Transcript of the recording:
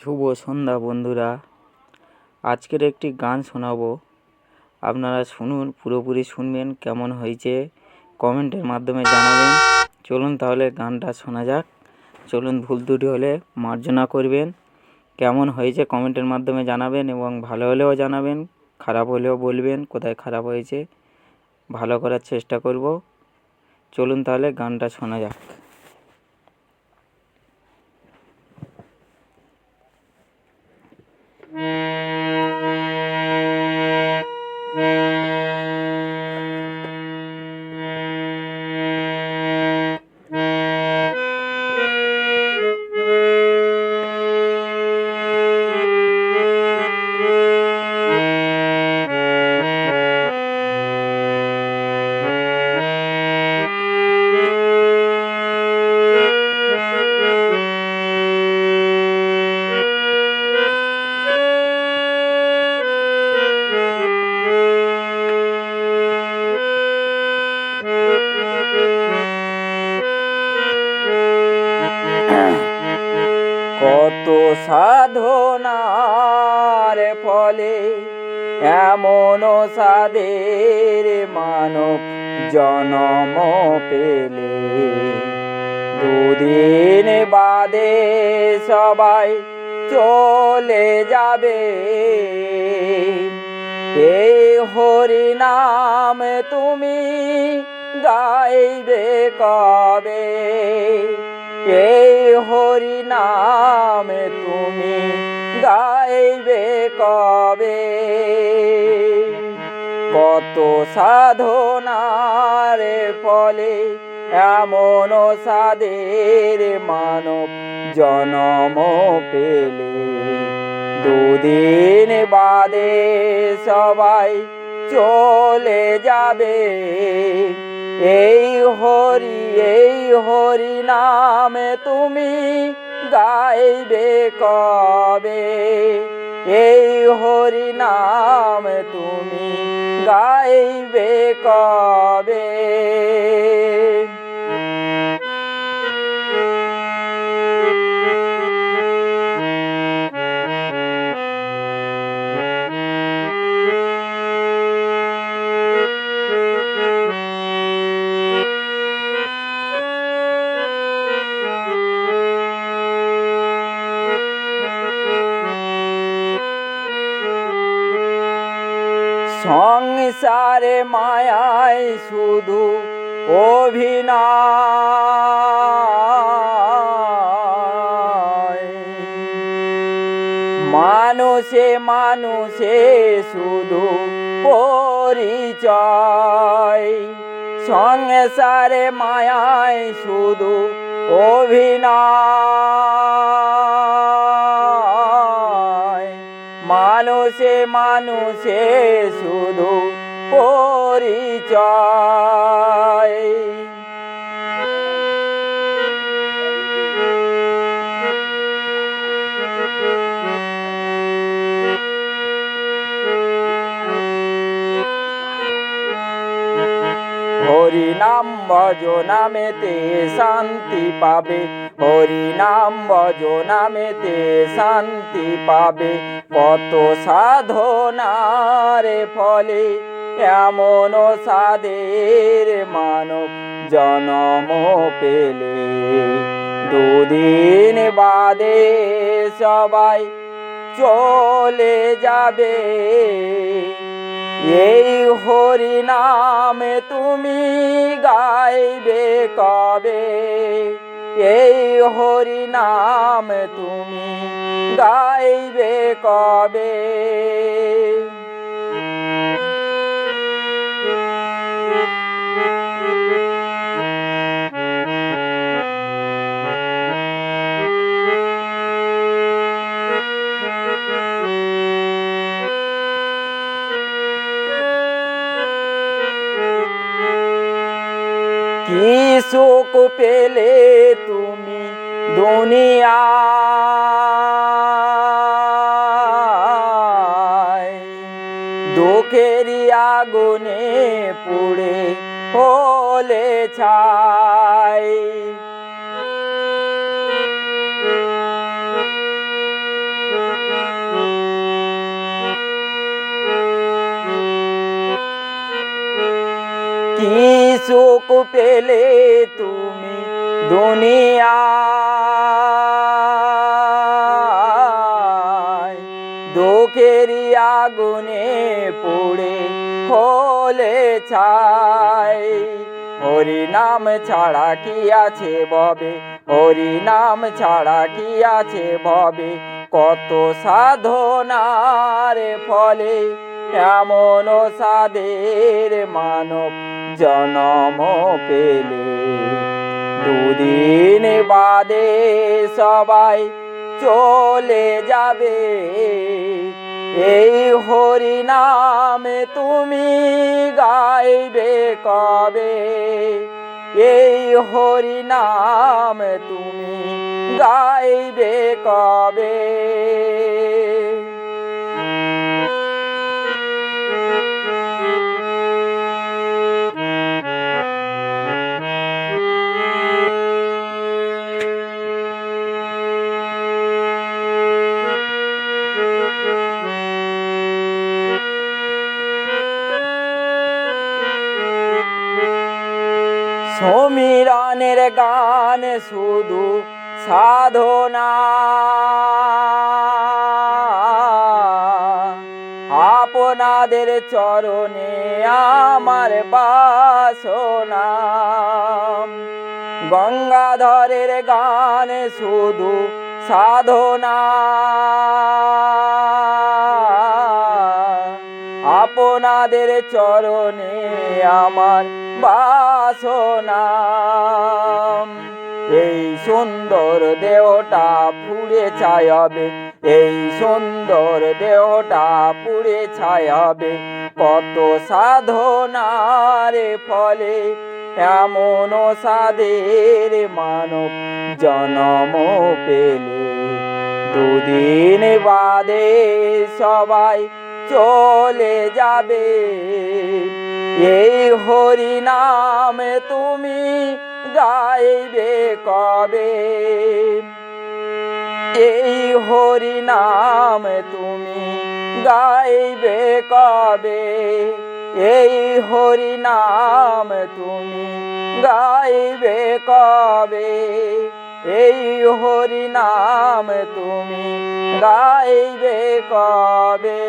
শুভ সন্ধ্যা বন্ধুরা। আজকের একটি গান শোনাবো, আপনারা শুনুন, পুরোপুরি শুনবেন। কেমন হয়েছে কমেন্টের মাধ্যমে জানাবেন। চলুন তাহলে গানটা শোনা যাক। চলুন, ভুল ত্রুটি হলে মার্জনা করবেন। কেমন হয়েছে কমেন্টের মাধ্যমে জানাবেন এবং ভালো হলেও জানাবেন, খারাপ হলেও বলবেন কোথায় খারাপ হয়েছে, ভালো করার চেষ্টা করব। চলুন তাহলে গানটা শোনা যাক। কত সাধনার ফলে এমন সাদের মানব জনম পেলে, দুদিন বাদে সবাই চলে যাবে। এই হরি নাম তুমি গাইবে কবে? এই হরি নাম তুমি গাইবে কবে? কত সাধনার ফলে এমন সাদের মানব জনম পেলে, দুদিন বাদে সবাই চলে যাবে। এই হরি নাম তুমি গাইবে কবে? এই হরি নাম তুমি গাইবে কবে? সংসারে মায়ায় শুধু অভিনয়, মানুষে মানুষে শুধু পরিচয়। সংসারে মায়ায় শুধু অভিনয়, মানুষে মানুষে শুধু পরিচয়। হরি নাম ভজনামেতে শান্তি পাবে, হরি নাম ভজনামেতে শান্তি পাবে। কত সাধনার ফলে এমন সাদের মানব জনম পেলে, দুদিন বাদে সবাই চলে যাবে। এই হরি নাম তুমি গাইবে কবে? এই হরি নাম তুমি গাইবে কবে? কি সুখ পেলে তুমি দুনিয়ায়, দুঃখেরই আগুনে পুড়ে হলে ছাই। সুখ পেলে তুমি দুনিয়ায়, দুঃখেরই আগুনে পুড়ে হলে ছাই। হরি নাম ছাড়া কি আছে ভবে, হরি নাম ছাড়া কি আছে ভবে, কত সাধনার ফলে এমন সাধের মানব জনম পেলে। দুদিন বাদে সবাই চলে যাবে, এই হরি নাম তুমি গাইবে কবে, এই হরি নাম তুমি গাইবে কবে। সমীরণের গান শুধু সাধনা, আপনাদের চরণে আমার বাসনা। গঙ্গাধরের গান শুধু সাধনা, আপনাদের চরণে আমার বাসনা। এই সুন্দর দেহটা পুড়ে ছাই হবে, এই সুন্দর দেহটা পুড়ে ছাই হবে, কত সাধনার ফলে এমন সাধের মানব জনম পেলে। দুদিন বাদে সবাই চলে যাবে, এই হরি নাম তুমি গাইবে কবে, এই হরি নাম তুমি গাইবে কবে, এই হরি নাম তুমি গাইবে কবে, এই হরি নাম তুমি গাইবে কবে।